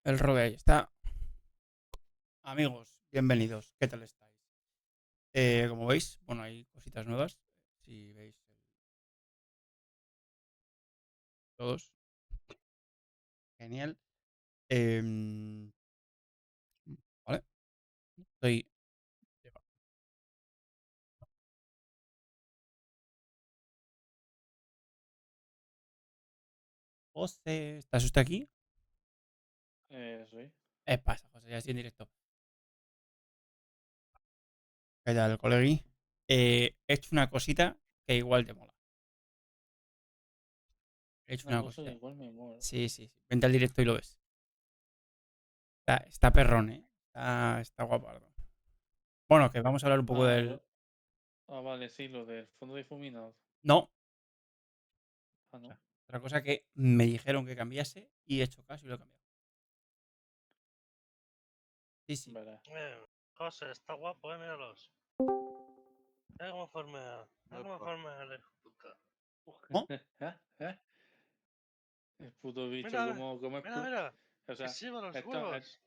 El Rode ahí está. Amigos, bienvenidos. ¿Qué tal estáis? Como veis, bueno, hay cositas nuevas. Si veis todos, genial. Em, vale, estoy. José, ¿estás usted aquí? Sí. Pasa, José, ya estoy en directo. ¿Qué tal, colegui? He hecho una cosita que igual te mola. He hecho Una una cosa que cosita. igual me mola. Sí, sí, sí. Vente al directo y lo ves. Está perrón, ¿eh? Está guapardo. Bueno, que vamos a hablar un poco Ah, del. vale, sí, lo del fondo difuminado. No, Ah, no. otra cosa que me dijeron que cambiase y he hecho caso y lo he cambiado. Sí, sí. Verás. José, está guapo, míralos. Mira cómo formea. Mira cómo formea el hijo de puta. ¿Cómo? ¿Eh? El puto bicho, Mira, ¿cómo mira, mira. O Que sea, se lleva los esto es huevos.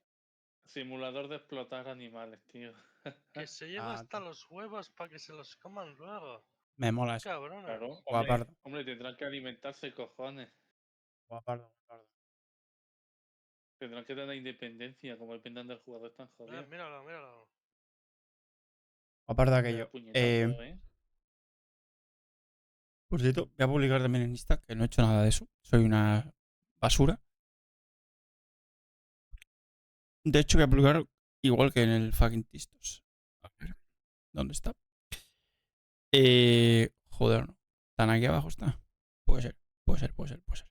simulador de explotar animales, tío. Que se lleva Ah, hasta los huevos para que se los coman luego. me mola Qué eso. cabrones. Claro, Guapardo, hombre, tendrán que alimentarse, cojones. guapardo, guapardo. Tendrán que tener independencia, como dependan del jugador, están jodidos. Míralo, míralo. Guapardo Vaya aquello. puñetazo, ¿eh? Por cierto, voy a publicar también en Insta que no he hecho nada de eso. Soy una basura. De hecho, voy a publicar igual que en el fucking Tistos. A ver, ¿dónde está? Joder, no. ¿Están aquí abajo? Está. Puede ser, puede ser, puede ser, puede ser.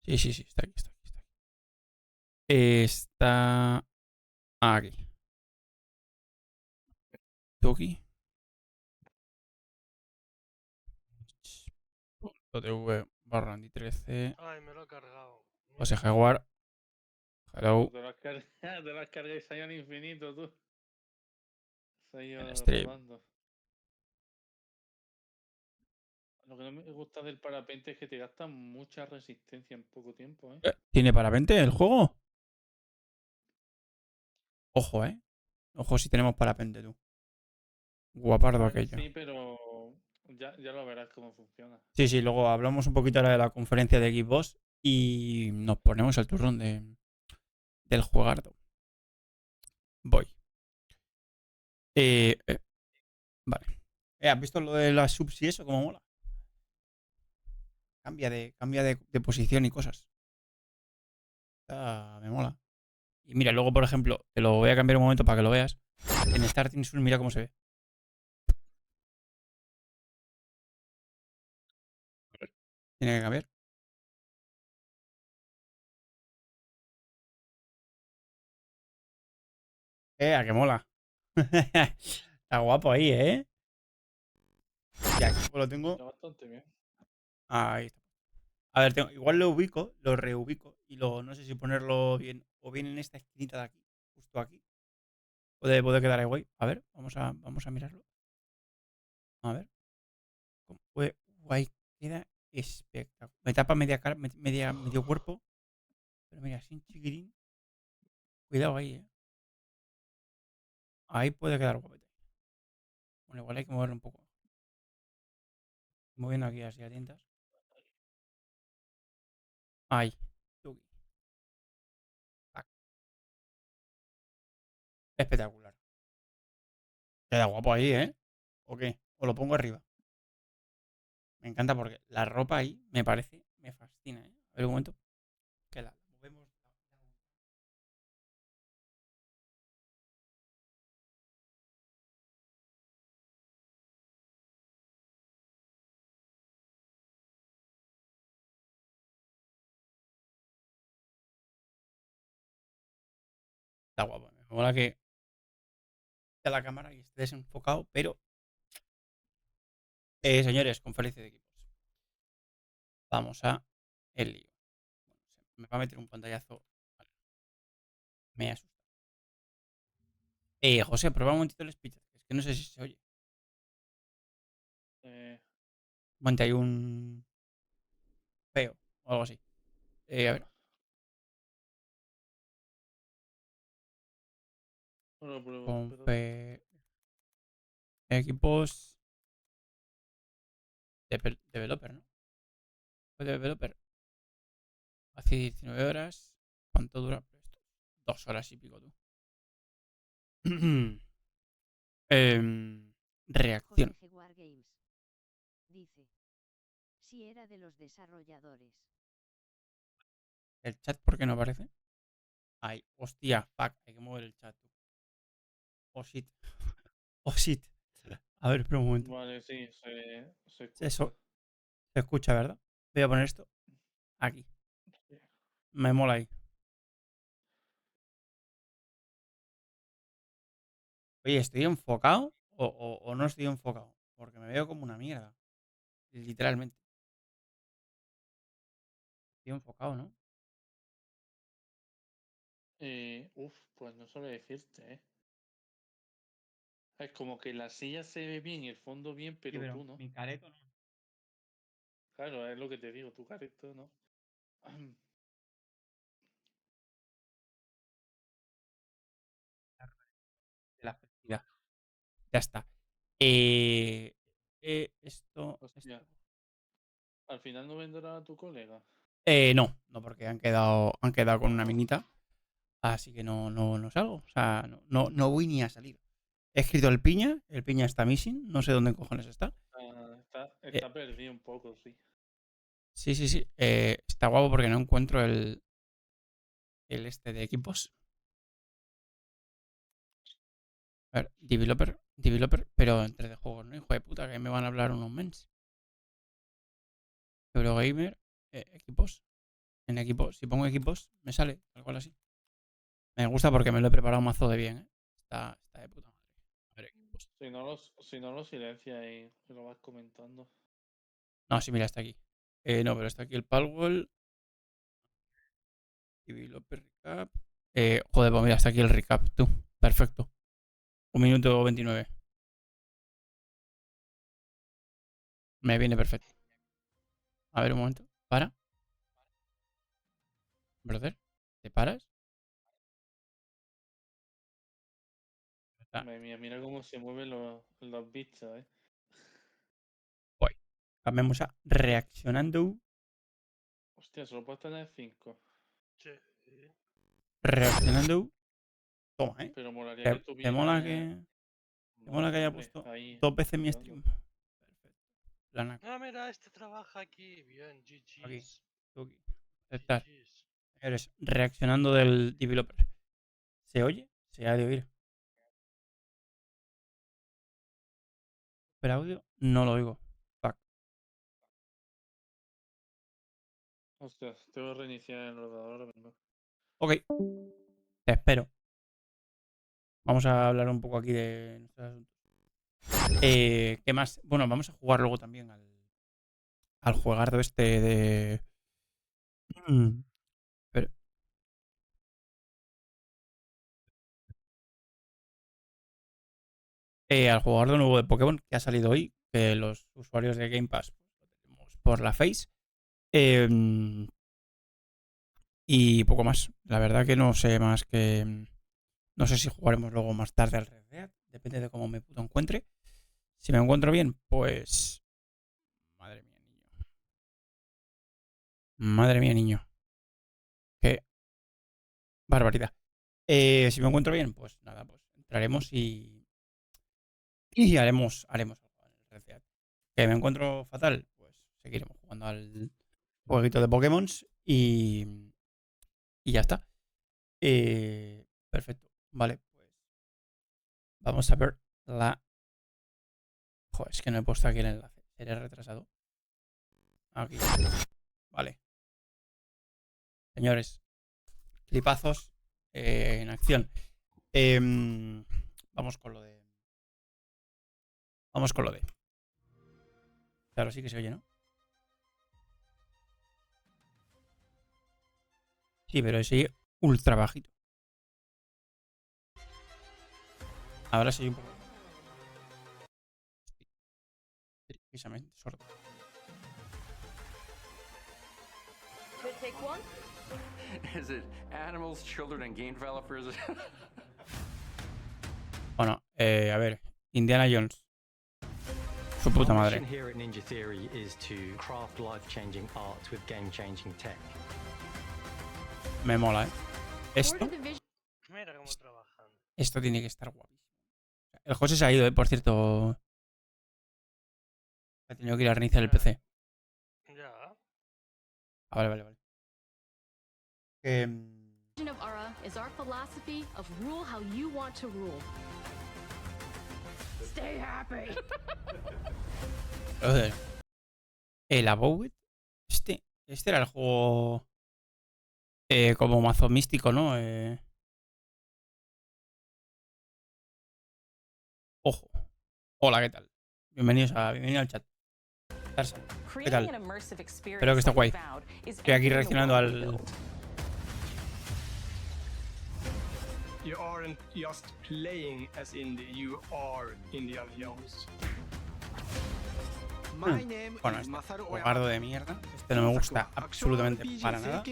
Sí, sí, sí, está aquí, está aquí, está aquí. Está aquí. ¿Tú aquí? .tv barra Andy 13. Ay, me lo he cargado. José Mierda. Jaguar. Pues Hello. te las cargas, te las cargas ahí al infinito, tú. Se ha En ido stream. rodando. Lo que no me gusta del parapente es que te gasta mucha resistencia en poco tiempo, ¿eh? ¿Tiene parapente el juego? Ojo, Ojo si tenemos parapente, tú. Guapardo Bueno, aquello. sí, pero ya lo verás cómo funciona. Sí, sí, luego hablamos un poquito ahora de la conferencia de Xbox y nos ponemos el turrón del juegardo. Voy. Vale. ¿Has visto lo de las subs y eso? ¿Cómo mola? Cambia de posición y cosas. Me mola. Y mira, luego, por ejemplo, te lo voy a cambiar un momento para que lo veas. En Starting Subs, mira cómo se ve. Tiene que cambiar. A que mola. Está guapo ahí, ¿eh? Y aquí pues lo tengo. Está bastante bien. Ahí está. A ver, igual lo ubico, lo reubico y no sé si ponerlo bien o bien en esta esquinita de aquí, justo aquí. Puede quedar ahí guay. A ver, vamos a mirarlo. A ver. Guay, queda espectacular. Me tapa media cara, medio cuerpo. Pero mira, sin chiquirín. Cuidado ahí, eh. Ahí puede quedar guapete. Bueno, igual hay que moverlo un poco. Moviendo aquí así a tientas. Ahí. Tuki. Tac. Espectacular. Queda guapo ahí, ¿eh? ¿O qué? O lo pongo arriba. Me encanta porque la ropa ahí me fascina, ¿eh? A ver un momento. Que la movemos. Está guapo. Me mola que esté la cámara y esté desenfocado, pero señores, conferencia de equipos. Vamos a el lío. Bueno, me va a meter un pantallazo. Vale, me asusta. José, prueba un momentito el speech. Es que no sé si se oye. Eh, Un momento, hay un feo o algo así. A ver. No lo pruebo, pero Equipos. Developer, ¿no? Pues developer. Hace 19 horas. ¿Cuánto dura esto? 2 horas y pico, tú. Reacción. JG Wargames dice: si era de los desarrolladores. ¿El chat por qué no aparece? Ay, hostia, fuck. Hay que mover el chat, tú. Oh shit. Oh shit. A ver, espera un momento. vale, sí, se escucha. Eso se escucha, ¿verdad? Voy a poner esto aquí. Sí. Me mola ahí. Oye, ¿estoy enfocado o no estoy enfocado? Porque me veo como una mierda. Literalmente. Estoy enfocado, ¿no? Pues no sabe decirte, ¿eh? Es como que la silla se ve bien y el fondo bien, pero tú no. mi careto no. Claro, es lo que te digo, tu careto, ¿no? De la felicidad. Ya está. Esto. Hostia, al final no vendrá a tu colega. No, porque han quedado con una minita. Así que no salgo. O sea, no voy ni a salir. He escrito el piña está missing, no sé dónde cojones está. Está perdido un poco, sí. Sí. Está guapo porque no encuentro el este de equipos. A ver, developer, pero entre de juegos, ¿no? Hijo de puta, que me van a hablar unos mens. Eurogamer, equipos. En equipos, si pongo equipos, me sale, tal cual así. Me gusta porque me lo he preparado mazo de bien, ¿eh? Está de puta madre. A ver, equipos. Si no lo silencia y lo vas comentando. No, sí, mira, está aquí. No, pero está aquí el Palwell. Developer recap. Joder, pues mira, está aquí el recap, tú. Perfecto. 1 minuto 29. Me viene perfecto. A ver, un momento. Para. Brother, ¿te paras? Está. Madre mía, mira cómo se mueven los bichos, ¿eh? Voy. Cambiamos a reaccionando. Hostia, solo puedes tener 5. Sí. Reaccionando. Toma, ¿eh? Pero molaría que ¿Te mola tuviera. que, te mola que haya Hombre, puesto ahí. 2 veces mi ayudando. stream? Perfecto. Plana. Ah, mira, este trabaja aquí. Bien, Aquí. GG's. Tú aquí. Aceptar. GG's. Eres reaccionando del developer. ¿Se oye? Se ha de oír. Pero audio no lo oigo. Fuck. Hostia, tengo que reiniciar el ordenador. Venga. Ok. Te espero. Vamos a hablar un poco aquí de nuestros asuntos. ¿Qué más? Bueno, vamos a jugar luego también al juegardo este de. Pero, al jugador nuevo de Pokémon que ha salido hoy, que los usuarios de Game Pass pues, lo tenemos por la Face. Y poco más. La verdad que no sé más que. No sé si jugaremos luego más tarde al Red Dead. Depende de cómo me puto encuentre. Si me encuentro bien, pues. Madre mía, niño. Madre mía, niño. Qué barbaridad. Si me encuentro bien, pues nada, pues entraremos y haremos algo en el Red Dead. Que me encuentro fatal, pues seguiremos jugando al jueguito de Pokémon y ya está. Perfecto. Vale, pues vamos a ver la. Joder, es que no he puesto aquí el enlace. Seré retrasado. Aquí. Vale. Señores, clipazos en acción. Vamos con lo de. Vamos con lo de. Claro, sí que se oye, ¿no? Sí, pero ese ultra bajito. Ahora sí un poco. Precisamente sordo. To take one? Is it animals, children, and game developers? A ver, Indiana Jones. Su puta Our madre. mission here at Ninja Theory is to craft life-changing art with game-changing tech. Me mola, ¿eh? Esto, Order the vision. Mira cómo trabajan. esto tiene que estar guapísimo. El José se ha ido, por cierto. Ha tenido que ir a reiniciar el PC. Ya. Ah, vale, vale, vale. Of Ara is our philosophy of rule how you want to rule. Stay happy. Joder. El Abowed. Este era el juego como mazo místico, ¿no? Ojo. Hola, ¿qué tal? Bienvenido al chat. ¿Qué tal? Espero que esté guay. Estoy aquí reaccionando al... You aren't just playing as indie, you are Indiana Jones. Bueno, este jugardo de mierda. Este no me gusta absolutamente para nada.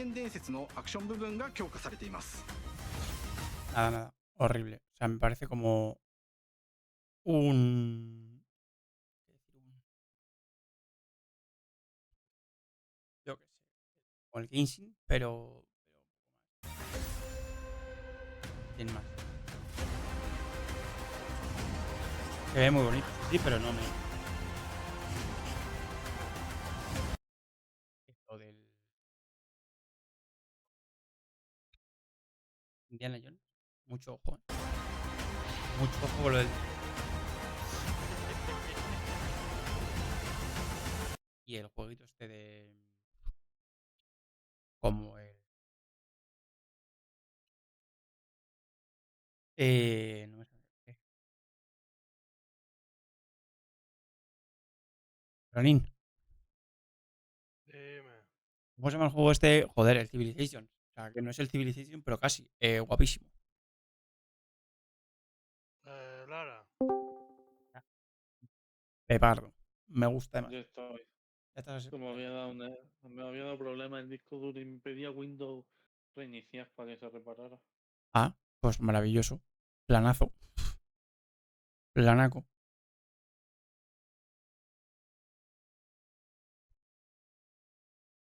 Nada. Horrible. O sea, me parece como un... Yo qué sé. Como el Genshin, pero... Sin más. Se ve muy bonito, sí, pero no me... Esto del... Indiana Jones. Mucho ojo, ¿eh? Mucho ojo con lo del... Y el jueguito este de... Como el... no me sale. Ronin. Dime. ¿Cómo se llama el juego este? Joder, el Civilization. O sea, que no es el Civilization, pero casi. Guapísimo. Lara. Pepardo. Me gusta Yo demasiado. estoy. Ya estás- Esto me había dado problema el disco duro y me pedía Windows reiniciar para que se reparara. Ah, pues maravilloso. Planazo. Planaco.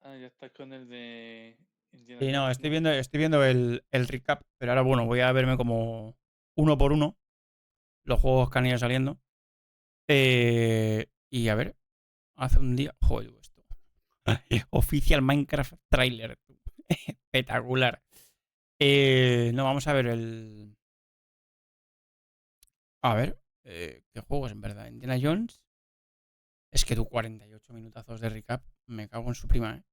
Ah, ya estás con el de Indiana Sí, no, Jones, estoy viendo el recap, pero ahora bueno, voy a verme como uno por uno los juegos que han ido saliendo. Y a ver, hace un día. Joder, esto. Oficial Minecraft Trailer. Espectacular. No, vamos a ver el. A ver, ¿qué juegos en verdad? Indiana Jones. Es que tú 48 minutazos de recap. Me cago en su prima,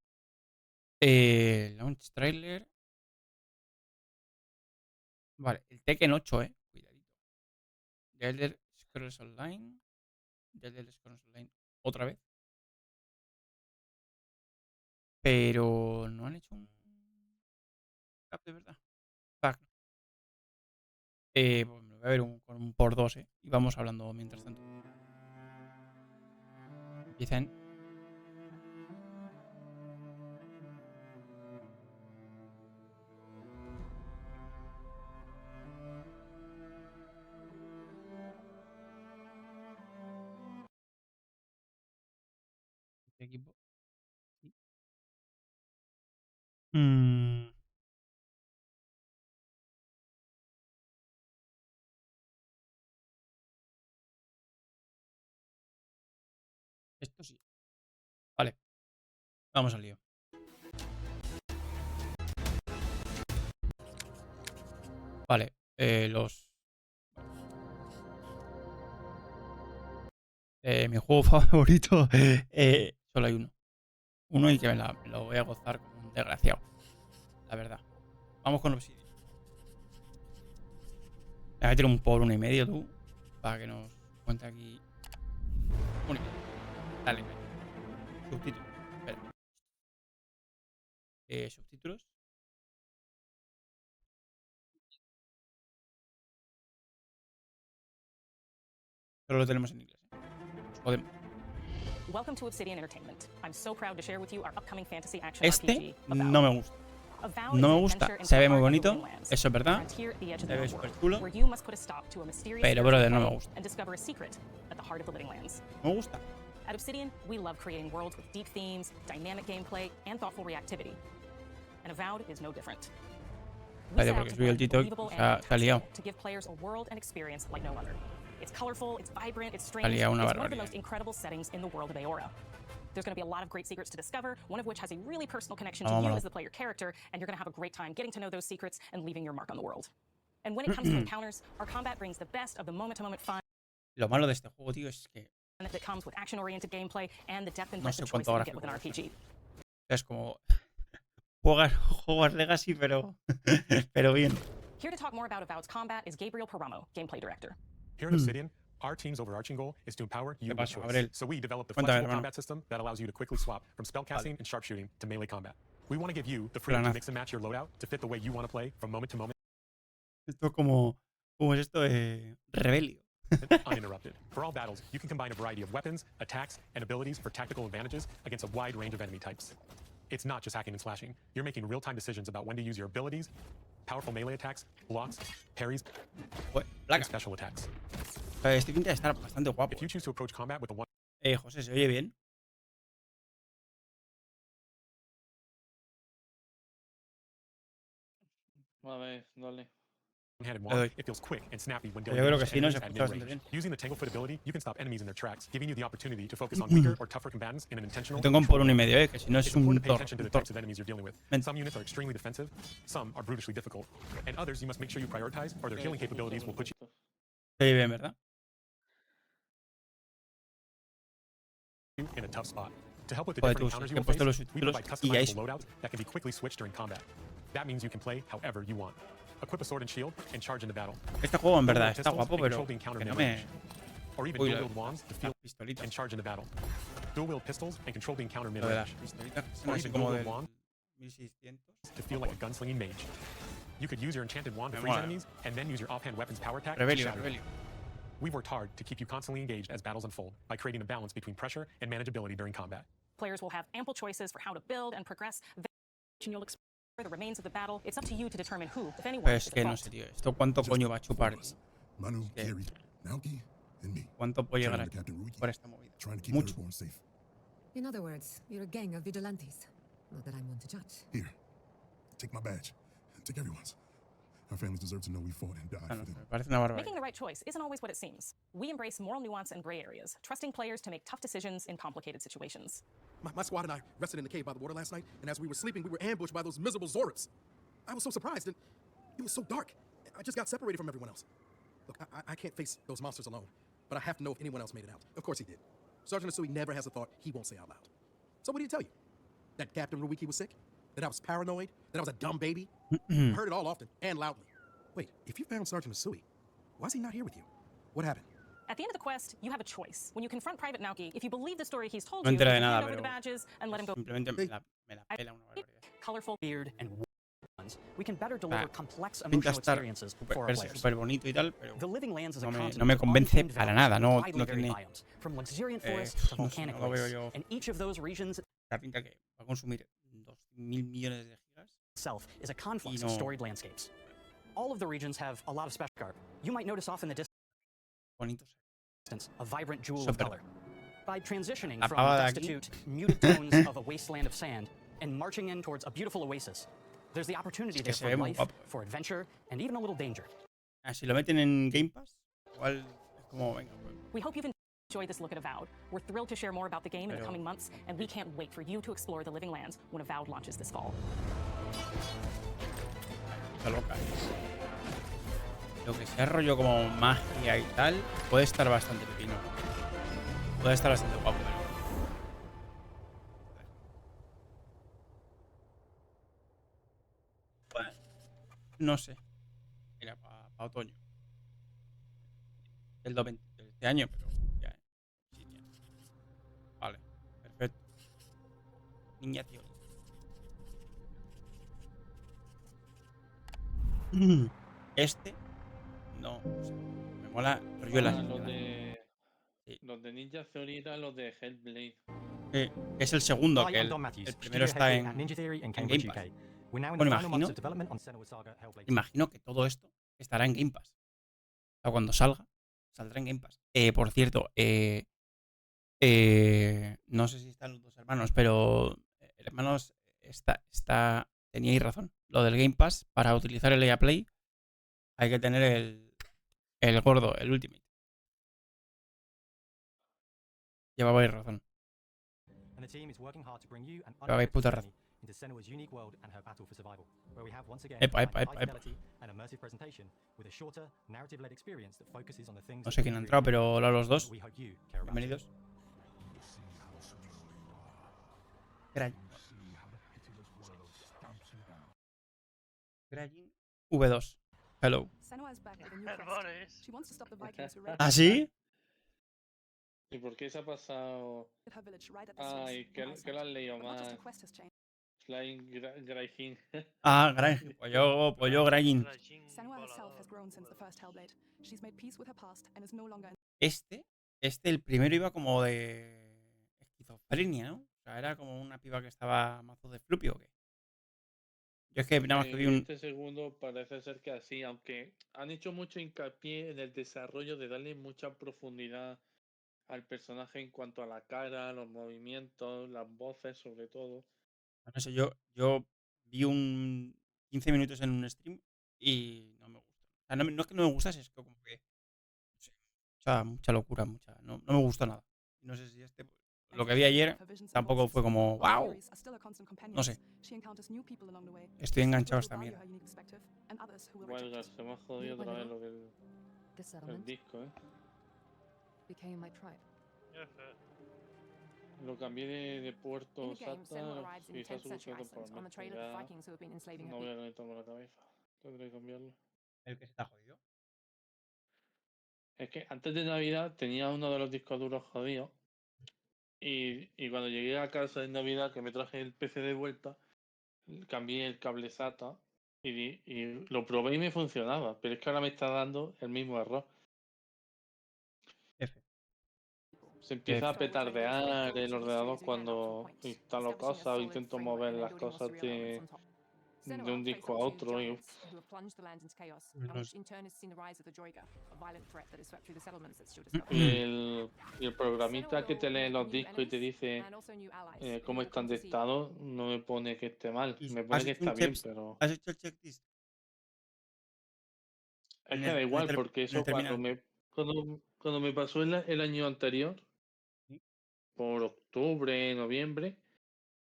¿eh? Launch Trailer. Vale, el Tekken 8, Cuidadito. The Elder Scrolls Online. The Elder Scrolls Online otra vez. Pero no han hecho un recap de verdad. Fuck. Pues me lo voy a ver con un por dos, y vamos hablando mientras tanto. Empiezan. Este equipo. Sí. Esto sí. Vale. Vamos al lío. Vale. Los. Mi juego favorito. Solo hay uno. Uno y que me lo voy a gozar como un desgraciado. La verdad. Vamos con Obsidian. Le voy a meter un por 1,5 tú. Para que nos cuente aquí. 1,5. Dale, subtítulos. Espera. Subtítulos. Solo lo tenemos en inglés. Nos jodemos. Welcome to Obsidian Entertainment. I'm so proud to share with you our upcoming fantasy action Este RPG, Avowed. no me gusta. Avowed No is me an gusta. adventure into Se the ve muy heart of the bonito. Living Lands, Eso es a verdad. frontier at the edge of Se the ve known súper world, chulo. where you must put a stop to a mysterious Pero, spiritual brother, no me decay gusta. and discover a secret at the heart of the Living Lands. No me gusta. At Obsidian, we love creating worlds with deep themes, dynamic gameplay, and thoughtful reactivity. And Avowed is no different. We Vale, set out porque to subí el blend TikTok believable y and se ha liado. fantastical to give players a world and experience like no other. It's colorful, it's vibrant, it's Se ha strange. liado una It's one of the barbaridad. most incredible settings in the world of Aora. There's going to be a lot of great secrets to discover, one of which has a really personal connection to you Vámonos. as the player character, and you're going to have a great time getting to know those secrets and leaving your mark on the world. And when it comes to encounters, our combat brings the best of the moment-to-moment fun Lo malo de este juego, tío, es que that comes with action-oriented gameplay and the depth and no breadth sé of choice cuánto that you get with an gráfico. RPG. Es como juegas Legacy, pero pero bien. Here to talk more about Avowed's combat is Gabriel Paramo, gameplay director. Here at Obsidian, our team's overarching goal is to empower you with pasa, choice. Gabriel? So we developed a Cuéntame, flexible hermano. combat system that allows you to quickly swap from spellcasting and sharpshooting to melee combat. We want to give you the freedom to Planazo. mix and match your loadout to fit the way you want to play from moment to moment Esto como ¿cómo es esto de Rebelio? uninterrupted. For all battles, you can combine a variety of weapons, attacks, and abilities for tactical advantages against a wide range of enemy types. It's not just hacking and slashing. You're making real-time decisions about when to use your abilities, powerful melee attacks, blocks, parries, Joder, and placa. special attacks. Este pinta de estar bastante guapo. If you choose to approach combat with a José, ¿se oye bien? A ver, dale. one-handed Le wand, doy. it feels quick and snappy when Yo dealing creo damage que to sí, ¿no? Se enemies at escucha bastante mid-range. bien. Using the Tanglefoot ability, you can stop enemies in their tracks, giving you the opportunity to focus on weaker or tougher combatants in an intentional. Lo tengo en por 1,5, que si no It's es important un to pay tor. attention to Un the tor. types of enemies you're dealing with. Men- Some units are extremely defensive, some are brutally difficult, and others you must make sure you prioritize, or their healing capabilities will put you Se oye bien, ¿verdad? in a tough spot. To help with the Joder, different tú, encounters que you he will puesto face, los we subtítulos provide y ya customizable loadouts that can be quickly switched during combat. That means you can play however you want. Equip a sword and shield and charge into battle. Este juego en verdad Dual-wield está pistols guapo, and pero control the encounter que no mid-range. me... Or even Uy, dual-wield wands to las field pistolitas. and charge into battle. Dual-wield pistols and control the encounter Lo de las mid-range. pistolitas, que Or no sé even cómo dual-wield del wand 1600. to feel like a gunslinging mage. You could use your enchanted wand to Me freeze mola. enemies, and then use your offhand weapon's power attack to Rebelio, shatter. Rebelio. We've worked hard to keep you constantly engaged as battles unfold by creating a balance between pressure and manageability during combat. Players will have ample choices for how to build and progress, and you'll explore the remains of the battle. It's up to you to determine who, if anyone, Pero is es at que no fault. sé, tío. ¿Esto cuánto coño va a chupar, tío? Manu, que- Kerry, Naoki, and me. ¿Cuánto puede llegar a Trailing to Captain Ruiki, por esta movida? trying to keep Mucho. Airborne safe. In other words, you're a gang of vigilantes. Not that I'm one to judge. Here, take my badge. Take everyone's. Our families deserve to know we fought and died Ah, for no sé, them. me parece una barbaridad. Making the right choice isn't always what it seems. We embrace moral nuance and gray areas, trusting players to make tough decisions in complicated situations. My squad and I rested in the cave by the water last night, and as we were sleeping, we were ambushed by those miserable Zorips. I was so surprised, and it was so dark. I just got separated from everyone else. Look, I can't face those monsters alone, but I have to know if anyone else made it out. Of course he did. Sergeant Asui never has a thought he won't say out loud. So what did he tell you? That Captain Ruiki was sick? That I was paranoid? That I was a dumb baby? Heard it all often and loudly. Wait, if you found Sergeant Asui, why is he not here with you? What happened? At the end of the quest, you have a choice. When you confront Private Naoki, if you believe the story he's told No you, entera you de can nada, hand over the pero badges and let him go. simplemente me la pela una barbaridad. Colorful. Beard and ones, we can better deliver complex Pinta emotional estar experiences for our players. súper bonito y tal, pero The Living Lands is a no me, continent no me of convence untamed para valleys nada. No, with no widely varied tiene biomes, from luxuriant forests to no sé, volcanic no lo veo wastes. yo. And each of those regions La pinta que va a consumir 2.000 millones de gigas. itself is a confluence no- of storied landscapes. All of the regions have a lot of special garb. You might notice off in the Bonitos. distance a vibrant jewel of Súper. color. By transitioning La from pava de aquí. destitute, muted tones of a wasteland of sand and marching in towards a beautiful oasis, there's the opportunity there se for ve muy life, guapo. for adventure, and even a little danger. Ah, si lo meten en Game Pass, igual es como, venga, pues, We hope you've enjoyed this look at Avowed. We're thrilled to share more about the game in the Pero- coming months, and we can't wait for you to explore the Living Lands when Avowed launches this fall. está loca. Lo que sea rollo como magia y tal, puede estar bastante pepino. Puede estar bastante guapo, pero... Bueno, no sé. Mira, para otoño. El 20 de este año, pero ya. Sí, ya. Vale, perfecto. Niña tío. Este no, o sea, me mola rollo las Los de. Sí. Los de Ninja Theory eran los de Hellblade. es el segundo, Hi, que I'm Don Matthews, el primero studio está head en at Ninja Theory in en Cambridge, Game Pass. UK. We're now in Bueno, the final months imagino, of development on Senua's Saga Hellblade. imagino que todo esto estará en Game Pass. O sea, cuando salga, saldrá en Game Pass. Por cierto, no sé si están los dos hermanos, pero hermanos, teníais razón. Lo del Game Pass, para utilizar el EA Play, hay que tener el gordo, el Ultimate. Llevabais razón. And the team is working hard to bring you an Llevabais unexpected puta journey razón. into Senua's unique world and her battle for survival, where we have once again Epa, combined epa, high epa, epa. fidelity and immersive presentation with a shorter, narrative-led experience that focuses on the things No that sé quién ha really entrado, matter, pero hola a los that dos. we hope you care about too. Bienvenidos. Graying V2. Hello. ¿Ah, sí? ¿Y por qué se ha pasado? Ay, que lo han leído mal. Flying Graying. Ah, Graying. Pues yo Graying. El primero iba como de esquizofrenia, ¿no? O sea, era como una piba que estaba mazo de flupio o qué. Yo es que nada más que vi un... Este segundo parece ser que así, aunque han hecho mucho hincapié en el desarrollo de darle mucha profundidad al personaje en cuanto a la cara, los movimientos, las voces sobre todo. No sé, yo vi un 15 minutos en un stream y no me gusta. O sea, no es que no me gustase, es que como que... No sé, mucha locura, no me gustó nada. No sé si lo que vi ayer tampoco fue como ¡wow! No sé. Estoy enganchado a esta mierda. Bueno, se me ha jodido otra vez lo del el disco, Lo cambié de puerto SATA y se ha solucionado por mí. Ya no voy a conectarme la cabeza. Tendré que cambiarlo. ¿El que está jodido? Es que antes de Navidad tenía uno de los discos duros jodidos. Y cuando llegué a casa en Navidad, que me traje el PC de vuelta, cambié el cable SATA y lo probé y me funcionaba. Pero es que ahora me está dando el mismo error. Se empieza a petardear el ordenador cuando instalo cosas o intento mover las cosas de un disco a otro. Y, y el programita que te lee los discos y te dice cómo están de estado, no me pone que esté mal. Me pone que está bien, pero... ¿Has hecho el checklist? Es que da igual, porque eso cuando me pasó el año anterior, por octubre, noviembre,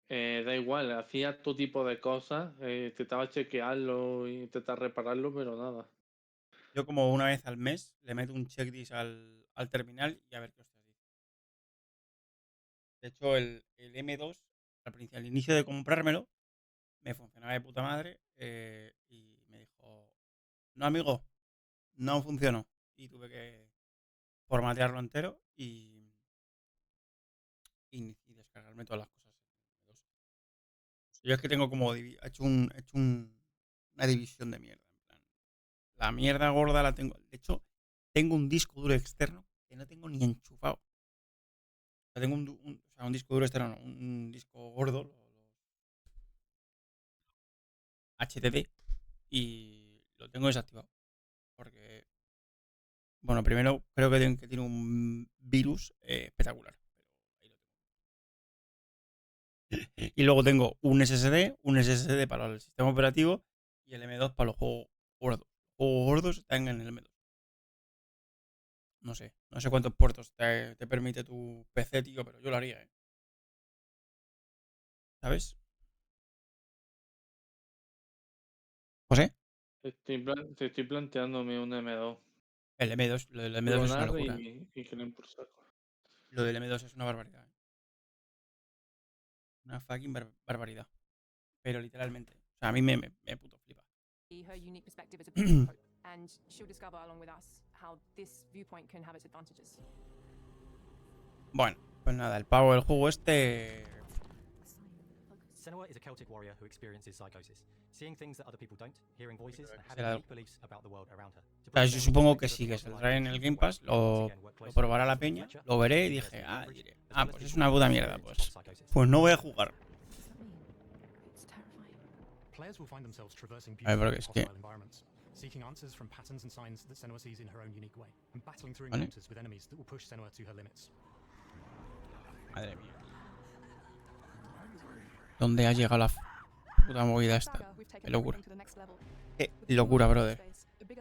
da igual, hacía todo tipo de cosas, intentaba chequearlo, intentar repararlo, pero nada. Yo como una vez al mes le meto un checklist al terminal y a ver qué os dice. De hecho, el M2, al inicio de comprármelo, me funcionaba de puta madre y me dijo, no amigo, no funcionó. Y tuve que formatearlo entero y descargarme todas las cosas. Yo es que tengo como he hecho una división de mierda. En plan, la mierda gorda la tengo. De hecho, tengo un disco duro externo que no tengo ni enchufado. O sea, tengo un disco duro externo, no, un disco gordo, HDD, y lo tengo desactivado. Porque, bueno, primero creo que tiene un virus espectacular. Y luego tengo un SSD para el sistema operativo y el M2 para los juegos gordos. Los juegos gordos están en el M2. No sé cuántos puertos te permite tu PC, tío, pero yo lo haría, ¿Sabes? ¿José? Estoy planteándome un M2. El M2, lo del M2 es una locura. Y que no por saco. Lo del M2 es una barbaridad. Una fucking barbaridad. Pero literalmente. O sea, a mí me puto flipa. Her unique perspective is a beacon of hope, and she'll discover along with us how this viewpoint can have its advantages. Bueno, pues nada, el pavo del juego este... Senua is a Celtic warrior who experiences psychosis, seeing things that other people don't, hearing voices, and having unique beliefs about the world around her. O sea, yo supongo que sí, que saldrá en el Game Pass, lo probará la peña, lo veré y diré, pues es una puta mierda, pues no voy a jugar. Players will find themselves traversing A ver, beautiful porque es que... hostile environments, seeking answers from patterns and signs that Senua sees in her own unique way, and battling through Vale. encounters with enemies that will push Senua to her limits. Madre mía. ¿Dónde ha llegado la puta movida esta? Qué locura. Qué locura, brother. We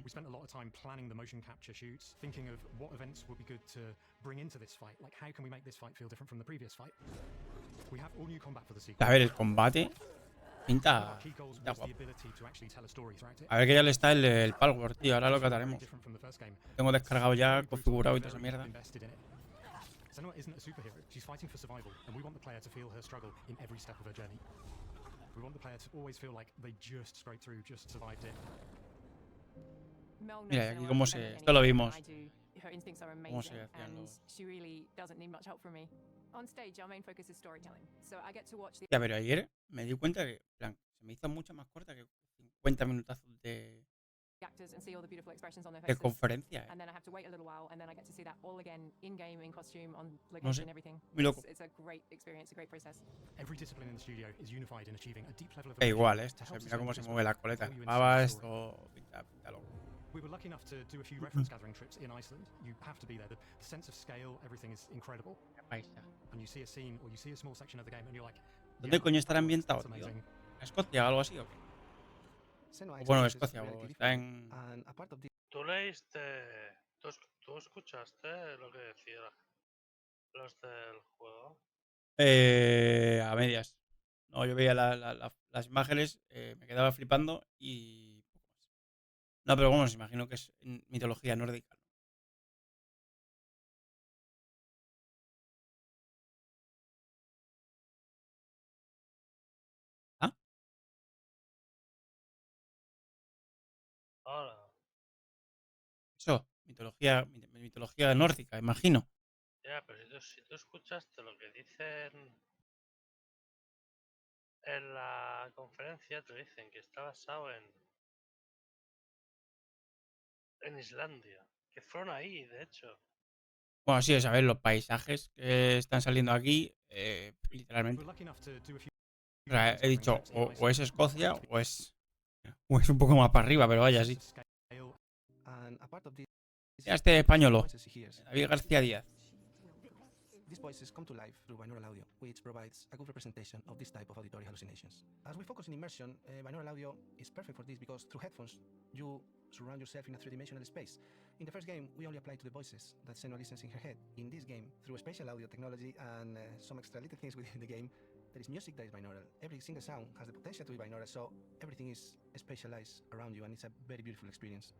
spent a lot of time planning the motion capture shoots, thinking of what events would be good to bring into this fight. Like, how can we make this fight feel different from the previous fight? We have all new combat for the sequel. A ver, el combate pinta guapo. A ver que ya le está el Palworld, tío. Ahora lo cataremos. Tengo descargado ya, configurado y toda esa mierda. Senua isn't a superhero. She's fighting for survival, and we want the player to feel her struggle in every step of her journey. We want the player to always feel like they just scraped through, just survived it. Mira, aquí cómo se... Esto lo vimos. Cómo se hacían los... Ya, pero ayer me di cuenta que, en plan, se me hizo mucho más corta que 50 minutazos de conferencia. No sé, muy loco. Igual, esto, o sea, mira cómo se mueve la coleta. Pava, esto pinta loco. We were lucky enough to do a few reference gathering trips in Iceland. You have to be there. The sense of scale, everything is incredible. And you see a scene or you see a small section of the game and you're like, ¿dónde coño estará ambientado, tío? ¿En Escocia o algo así o qué? O bueno, Escocia, o está en... ¿Tú leíste, tú escuchaste lo que decían los del juego? A medias. No, yo veía las imágenes, me quedaba flipando y... No, pero bueno, os imagino que es mitología nórdica. ¿Ah? Hola. Eso, mitología nórdica, imagino. Ya, pero si tú escuchaste lo que dicen en la conferencia, te dicen que está basado en Islandia, que fueron ahí, de hecho. Bueno, sí, es a ver, los paisajes que están saliendo aquí, literalmente. O sea, he dicho, o es Escocia o es un poco más para arriba, pero vaya, sí. Ya este españolo, David García Díaz. These voices come to life through binaural audio, which provides a good representation of this type of auditory hallucinations. As we focus in immersion, binaural audio is perfect for this because through headphones, you surround yourself in a three-dimensional space. In the first game, we only applied to the voices that Senua listens in her head. In this game, through spatial audio technology and some extra little things within the game, there is music that is binaural. Every single sound has the potential to be binaural, so everything is spatialized around you, and it's a very beautiful experience.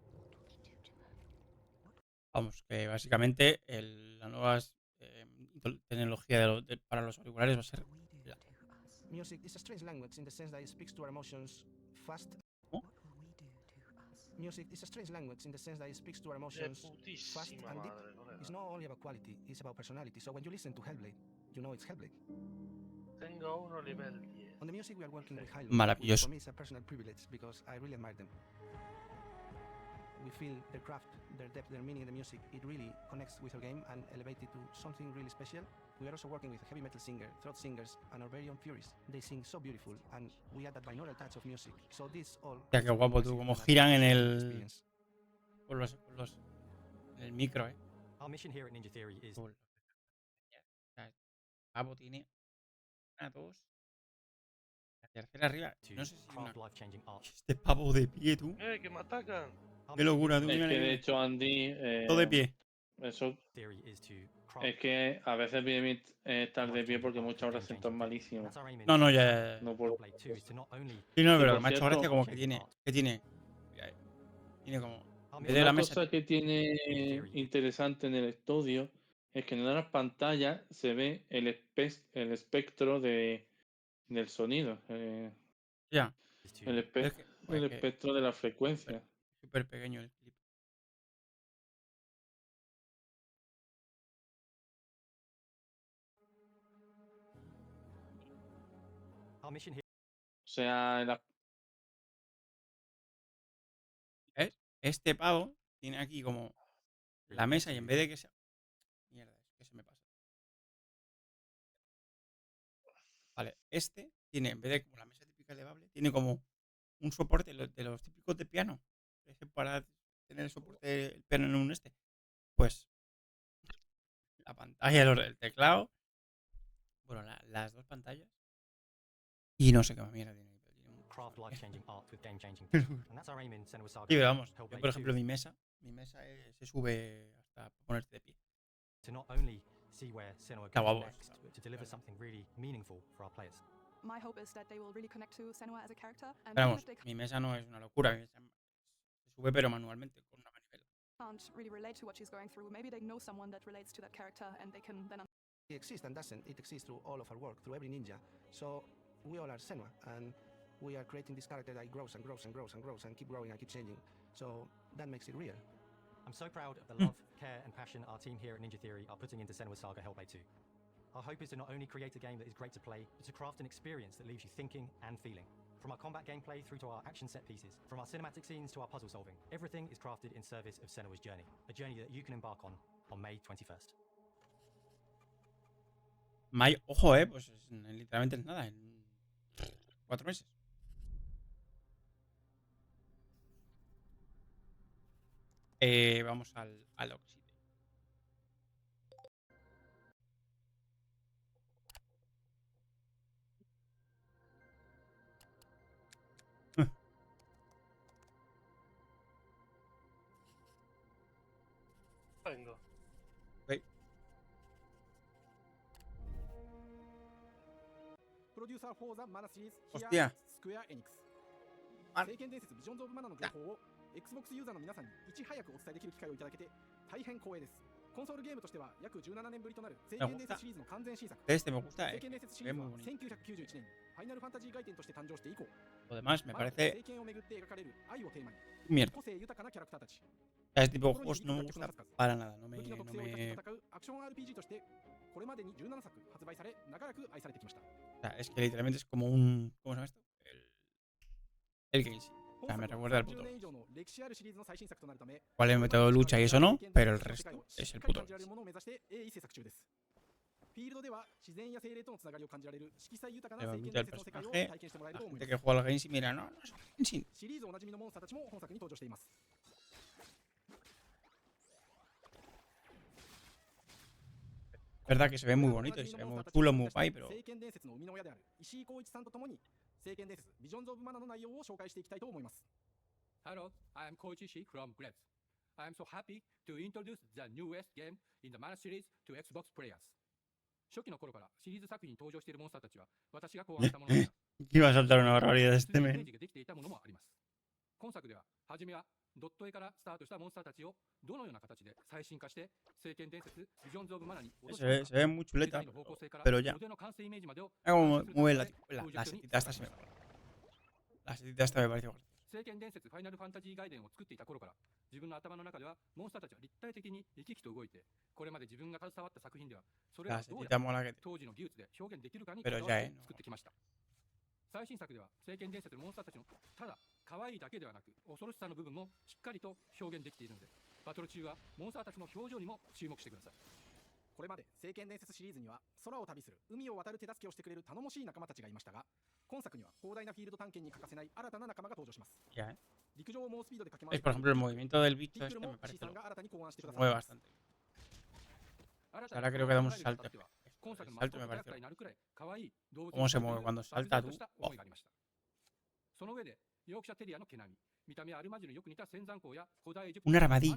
Vamos, que básicamente la nueva tecnología para los auriculares va a ser Music is a strange language in the sense that it speaks to our emotions fast. ¿Cómo? Music is a strange language in the sense that it speaks to our emotions fast and deep. It's not only about quality, it's about personality. So when you listen to Hellblade, you know it's Hellblade. Tengo uno nivel 10. On the music we are working with Hilo. Maravilloso. For me it's a personal privilege because I really admire them. We feel their craft, their depth, their meaning in the music. It really connects with our game and elevates it to something really special. We are also working with a heavy metal singer, throat singers, and our very own Furies. They sing so beautiful, and we add that binaural touch of music. So this all... Ya, qué guapo tú, como giran en el... en el micro, Our mission here at Ninja Theory is... Pavo tiene una, dos... La tercera arriba. No sé si una... Este pavo de pie, tú. Que me atacan. Qué locura, tú. Es que de hecho, Andy... todo de pie. Eso... Es que a veces viene estar de pie porque muchas horas siento malísimo. No, ya... No puedo. Sí, no, pero me ha hecho gracia como que tiene... ¿Qué tiene? Tiene como... Una cosa que tiene interesante en el estudio es que en las pantallas se ve el espectro del sonido. Ya. El espectro de la frecuencia. Súper pequeño el clip. O sea, ¿Ves? Este pavo tiene aquí como la mesa y en vez de que sea... Mierda, es que se me pasa. Vale, este tiene, en vez de como la mesa típica elevable, tiene como un soporte de los típicos de piano. Para tener el soporte, el piano en un este. Pues la pantalla, el teclado. Bueno, las dos pantallas. Y no sé qué más mierda tiene. Y vamos, yo por ejemplo mi mesa se sube hasta ponerte de pie. Está guapo. Pero vamos, mi mesa no es una locura. Mi mesa se sube pero manualmente con una manivela. Can't really relate to what she's going through. Maybe they know someone that relates to that character and they can then. It exists and doesn't. It exists through all of our work, through every ninja. So we all are Senua, and we are creating this character that grows and grows and grows and grows and keep growing and keep changing. So that makes it real. I'm so proud of the love, care, and passion our team here at Ninja Theory are putting into Senua's Saga Hellblade 2. Our hope is to not only create a game that is great to play, but to craft an experience that leaves you thinking and feeling. From our combat gameplay through to our action set pieces, from our cinematic scenes to our puzzle solving, everything is crafted in service of Senua's journey, a journey that you can embark on May 21st. Ojo, pues literalmente es nada, en 4 meses. Vamos al Oxide. Vengo. Okay. プロデューサー for the Mana series Hostia. here Square Enix 聖剣伝説ビジョンズ・オブ・マナの情報を Xbox ユーザーの皆さんにいち早くお伝えできる機会をいただけて大変光栄です。コンソールゲームとしては約17年ぶりとなる聖剣伝説シリーズの完全新作。聖剣伝説シリーズは1991年にファイナルファンタジー外伝として誕生して以降、Además me parece 聖剣を巡って描かれる愛をテーマに mierda. 個性豊かなキャラクターたち。Este tipo de juegos no me gusta para nada, no me アクション RPG としてこれまでに17作発売され長らく愛されてきました。O sea, es que literalmente es como un ¿cómo se llama esto? El Genshin. O sea, me recuerda al puto. Cuál es el método de lucha y eso no, pero el resto es el puto. フィールドでは自然や精霊とのつながりを感じられる色彩豊かな聖剣伝説の世界を体験してもらえると思います。que juega al Genshin, mira, no es Genshin. シリーズおなじみのモンスターたちも本作に登場しています。Verdad que se ve muy bonito y se ve muy chulo, muy guay, pero 聖剣伝説の生みの親である石井光一さんとともに聖剣伝説ビジョンズ・オブ・マナの内容を紹介していきたいと思います。Hello, I am Koichi Ishii from Grabs. I am so happy to introduce the newest game in the Mana series to Xbox players. 初期の頃からシリーズ作品に登場しているモンスターたちは私が考案したものでした。Iba a saltar una barbaridad este メ men. ージができていたものもあります。今作では初めはドット絵からスタートしたモンスターたちをどのような形で最新化して聖剣伝説ビジョンズ・オブ・マナに落とす Se ve muy chuleta, pero ya. Mira cómo mueve la setita esta, se me mola. La setita esta me parece guay. 聖剣伝説ファイナルファンタジー外伝を作っていた頃から自分の頭の中ではモンスターたちは立体的に生き生きと動いてこれまで自分が携わった作品ではそれをどうやって当時の技術で表現できるかにこだわって作ってきました。最新作では聖剣伝説のモンスターたちのただ可愛いだけではなく恐ろしさの部分もしっかりと表現できているのでバトル中はモンスターたちの表情にも注目してください。これまで聖剣伝説シリーズには空を旅する海を渡る手助けをしてくれる頼もしい仲間たちがいましたが今作には広大なフィールド探検に欠かせない新たな仲間が登場します。陸上を猛スピードで駆け回る por ejemplo, el movimiento del bicho este me parece se mueve bastante. Ahora creo que damos un salto. El salto me parece. ¿Cómo se mueve cuando salta tú? Oh. その上でヨークシャテリアの毛並み、見た目アルマジュによく似た仙山港や古代エジプト Un armadillo.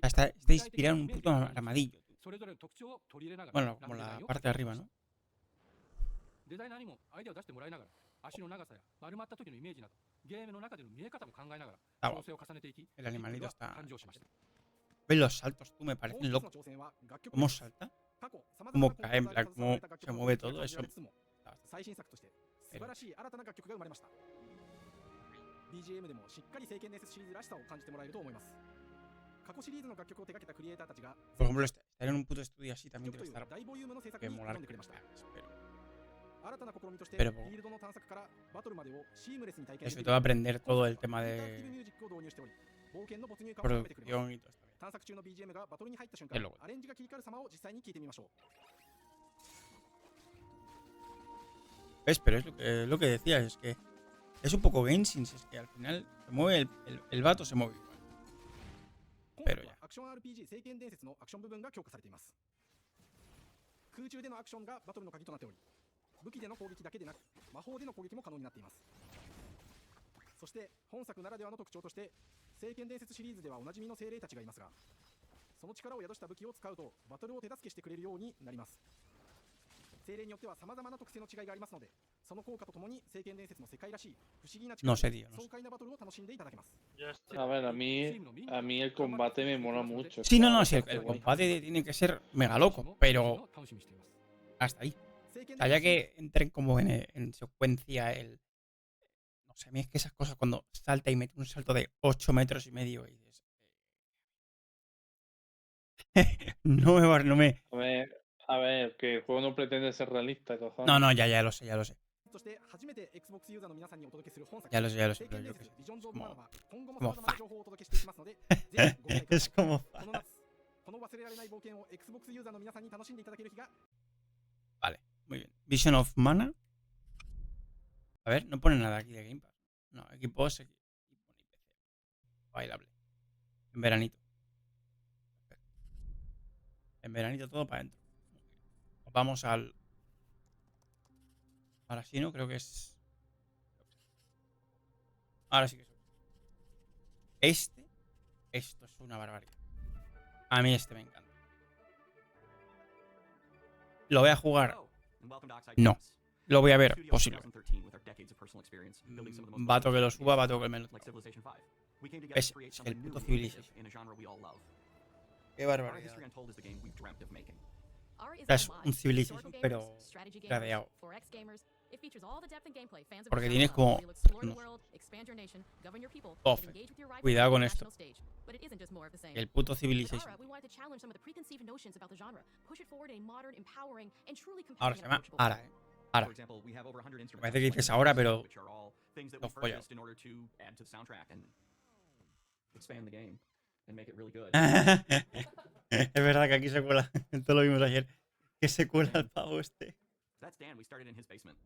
Está inspirado en un puto armadillo. それぞれの特徴を取り入れながら Bueno, como la parte de arriba, ¿no? デザイナーにもアイデアを出してもらいながら足の長さや丸まった時のイメージなどゲームの中での見え方も考えながら調整を重ねていき El animalito está. 誕生しました。 ¿Ves los saltos? Tú me parecen locos. ¿Cómo salta? ¿Cómo cae? En plan, ¿cómo se mueve todo eso? 最新作として素晴らしい新たな楽曲が生まれました。BGM でもしっかり聖剣伝説シリーズらしさを感じてもらえると思います。過去シリーズの楽曲を手掛けたクリエイターたちが Por ejemplo, estar en un puto estudio así también debe estar. Que molar. Pero eso y todo aprender todo el tema de producción y todo esto. 探索中の BGM がバトルに入った瞬間アレンジが切り替わる様を実際に聞いてみましょう。¿Ves? Pero es lo que decía, es que es un poco Genshin, es que al final se mueve el vato, se mueve igual. Pero ya. アクション RPG 聖剣伝説のアクション部分が強化されています。空中でのアクションがバトルの鍵となっており、武器での攻撃だけでなく魔法での攻撃も可能になっています。そして本作ならではの特徴として聖剣伝説シリーズではおなじみの精霊たちがいますが、その力を宿した武器を使うとバトルを手助けしてくれるようになります。精霊によっては様々な特性の違いがありますので、その効果とともに聖剣伝説の世界らしい不思議な力、爽快なバトルを楽しんでいただけます。A ver, a mí el combate me mola mucho. Sí, no, sí, el combate tiene que ser mega loco, pero hasta ahí. O sea, ya que entren como en secuencia el... No sé, a mí es que esas cosas cuando salta y mete un salto de 8 metros y medio y dices... no me... A ver, que el juego no pretende ser realista, cojones. No, ya lo sé. Ya lo sé, pero yo qué sé. Es como Vale, muy bien. Vision of Mana. A ver, no pone nada aquí de Game Pass. No, equipos, equipo ni PC. Bailable. En veranito. En veranito todo para adentro. Vamos al... Ahora sí, ¿no? Creo que es... Ahora sí que es... Esto es una barbaridad. A mí me encanta. ¿Lo voy a jugar? No. Lo voy a ver, posible. Vato que lo suba, vato que me lo... Es el puto Civilization. Qué barbaridad. Es un Civilization, pero gradeado. Porque tienes como... Off. Cuidado con esto. El puto Civilization. Ahora se llama Ara, Ara. Me parece que dices ahora, pero... Los pollos. Es verdad que aquí se cuela. Esto lo vimos ayer. Que se cuela el pavo este. That's Dan. We started in his basement.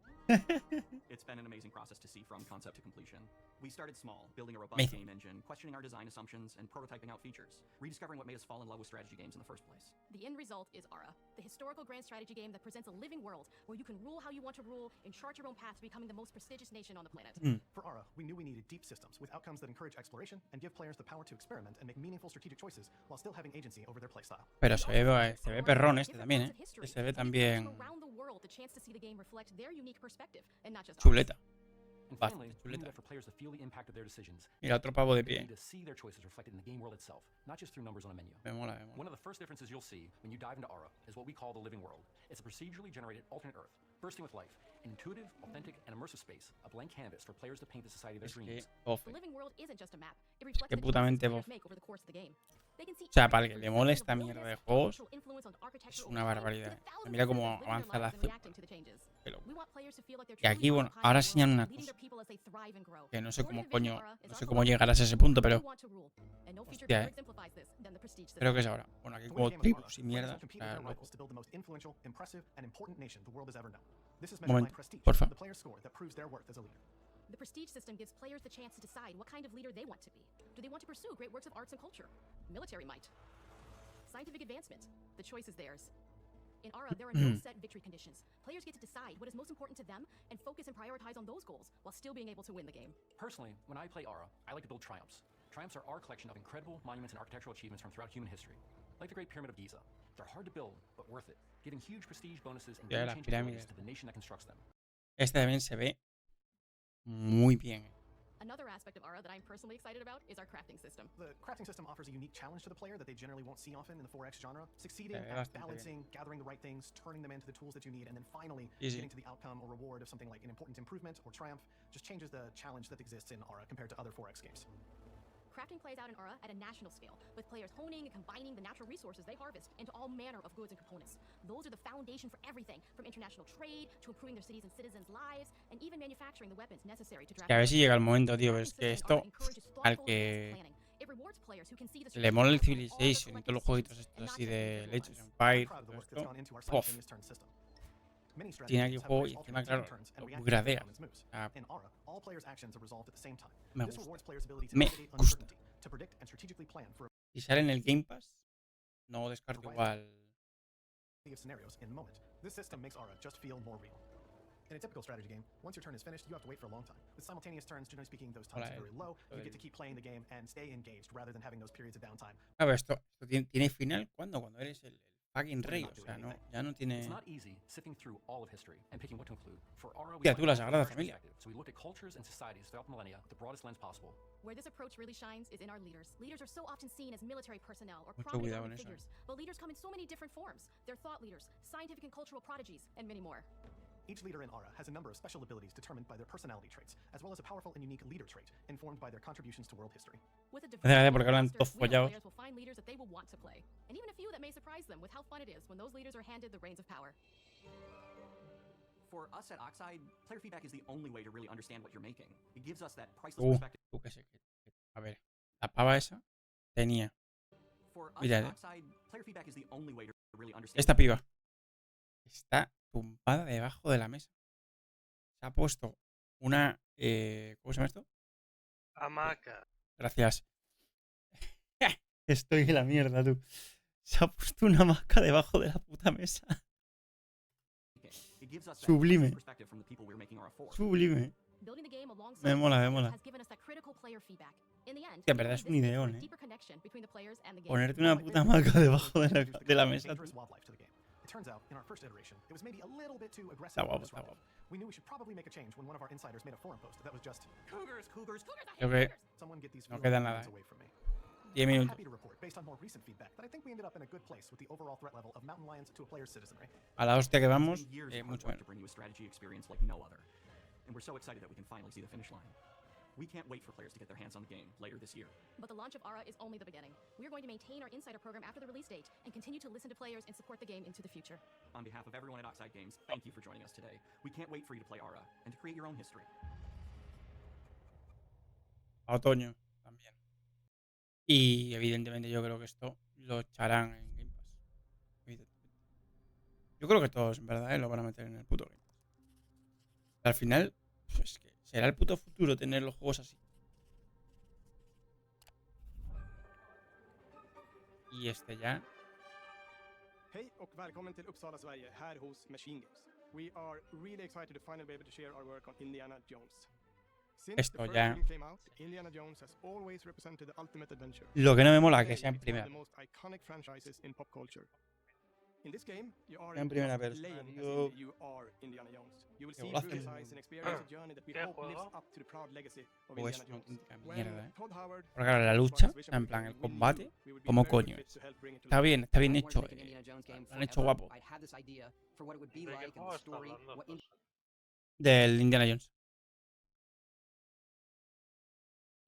It's been an amazing process to see from concept to completion. We started small, building a robust game engine, questioning our design assumptions, and prototyping out features, rediscovering what made us fall in love with strategy games in the first place. The end result is Ara, the historical grand strategy game that presents a living world where you can rule how you want to rule and chart your own path to becoming the most prestigious nation on the planet. For Ara, we knew we needed deep systems with outcomes that encourage exploration and give players the power to experiment and make meaningful strategic choices while still having agency over their playstyle. Pero se ve perrón este también, ¿eh? Se ve también... Chuleta. Chuleta. Mira, otro pavo de pie. Me mola, me mola. One of the first differences you'll see when you dive into Ara is what we call the living world. It's a procedurally generated alternate Earth, bursting with life, an intuitive, authentic, and immersive space, a blank canvas for players to paint the society of their dreams. The living world isn't just a map. It reflects Que the putamente choices bof. players make over the course of the game. O sea, para el que le mole esta mierda de juegos, es una barbaridad. Mira cómo avanza la acción. Y aquí, bueno, ahora enseñan una cosa. Que no sé cómo coño, no sé cómo llegarás a ese punto, pero... Hostia, creo que es ahora. Bueno, aquí como tribus y mierda. O sea, loco. Un momento, porfa. The prestige system gives players the chance to decide what kind of leader they want to be. Do they want to pursue great works of arts and culture? Military might. Scientific advancement. The choice is theirs. In Ara, there are no set victory conditions. Players get to decide what is most important to them and focus and prioritize on those goals while still being able to win the game. Personally, when I play Ara, I like to build triumphs. Triumphs are our collection of incredible monuments and architectural achievements from throughout human history. Like the Great Pyramid of Giza. They're hard to build, but worth it, giving huge prestige bonuses and game-changing abilities to the nation that constructs them. Este también se ve muy bien. Another aspect of Ara that I'm personally excited about is our crafting system. The crafting system offers a unique challenge to the player that they generally won't see often in the 4X genre. Succeeding at balancing, gathering the right things, turning them into the tools that you need, and then finally getting to the outcome or reward of something like an important improvement or triumph just changes the challenge that exists in Ara compared to other 4X games. Crafting plays out in Ara at a national scale, with players honing and combining the natural resources they harvest into all manner of goods and components. Those are the foundation for everything, from international trade to improving their cities and citizens' lives, and even manufacturing the weapons necessary to draft. Que a ver si llega el momento, tío, pero es que esto, al que le mola el Civilization y todos los jueguitos estos así de Age of Empires, todo esto, ¡pof! tiene aquí el juego y encima, claro, lo gradea. In Aura, all players' actions are resolved at the same time. Me This gusta. rewards players' ability to Me navigate gusta. uncertainty, to predict and strategically plan for Si sale en el Game Pass, no descarto igual. of scenarios in the moment. This system makes Aura just feel more real. In a typical strategy game, once your turn is finished, you have to wait for a long time. With simultaneous turns, generally speaking, those times are very low. You get to keep playing the game and stay engaged rather than having those periods of downtime. Claro, esto tiene final cuando eres el fucking rey, o sea, no, ya no tiene. It's not easy sifting through all of history and picking what to include. For Aura, we Hostia, tú, la like Sagrada diverse Familia. perspective, so we look at cultures and societies throughout the millennia, the broadest lens possible. Where this approach really shines is in our leaders. Leaders are so often seen as military personnel or Mucho prominent cuidado public en eso, figures, but leaders come in so many different forms. They're thought leaders, scientific and cultural prodigies, and many more. Each leader in Aura has a number of special abilities determined by their personality traits, as well as a powerful and unique leader trait informed by their contributions to world history. With a Gracias, porque hablan roster, todos we know follados. players will find leaders that they will want to play, and even a few that may surprise them with how fun it is when those leaders are handed the reins of power. For us at Oxide, player feedback is the only way to really understand what you're making. It gives us that priceless perspective. Que sé. A ver, la pava esa tenía. For us Mira, at Oxide, player feedback is the only way to really understand. esta piba está tumbada debajo de la mesa. Se ha puesto una. ¿Cómo se llama esto? Hamaca. Gracias. Estoy en la mierda, tú. Se ha puesto una hamaca debajo de la puta mesa. It gives us that Sublime. perspective from the people we're making Aura for. Sublime. Building the game alongside Me mola, me players mola. has given us that critical player feedback. In the end, Que en verdad es un this leads to ideón, a deeper connection between the players and the game. Ponerte una puta hamaca debajo de la mesa. Dangerous wildlife to the game. It turns out, in our first iteration, it was maybe a little bit too aggressive Está and guapo, está disruptive. We knew we should probably make a change when one of our insiders made a forum post that was just Cougars, cougars, Creo que someone get these no feeling queda nada. away from me. 10 I'm minutos. happy to report, based on more recent feedback, that I think we ended up in a good place with the overall threat level of mountain lions to a player's citizenry. A la hostia que vamos, It's been years of hard mucho work menos. to bring you a strategy experience like no other. And we're so excited that we can finally see the finish line. We can't wait for players to get their hands on the game later this year. But the launch of Aura is only the beginning. We're going to maintain our insider program after the release date and continue to listen to players and support the game into the future. On behalf of everyone at Oxide Games, thank you for joining us today. We can't wait for you to play Aura and to create your own history. A otoño también. Y evidentemente yo creo que esto lo echarán en Game Pass. Evidentemente. Yo creo que todos, en verdad, lo van a meter en el puto Game Pass. Al final, pues que será el puto futuro tener los juegos así. Y este ya. Hej och välkommen till Uppsala, Sverige, här hos Machine Games. We are really excited to finally be able to share our work on Indiana Jones. Since Esto the first ya. game came out, Indiana Jones has always represented the ultimate adventure. Lo que no me mola que Today, sea en it's one primera. of the most iconic franchises in pop culture. In this game, you are En primera just persona, playing as tío. you are Indiana Jones. You will Qué see golazo. through his eyes and experience a journey that we ¿Qué hope lives juego? up to the proud legacy of O es Indiana una Jones. auténtica When mierda, Todd Howard Porque claro, la was lucha, his vision en for plan, the el game, we combate, knew we would be como very coño good es. fit to help bring it to Está life. bien I wanted hecho. to make an Indiana Jones game Lo han hecho forever. guapo. I'd had this idea for what it would be ¿De qué like and juego the está story. hablando? What Pues? Del Indiana Jones.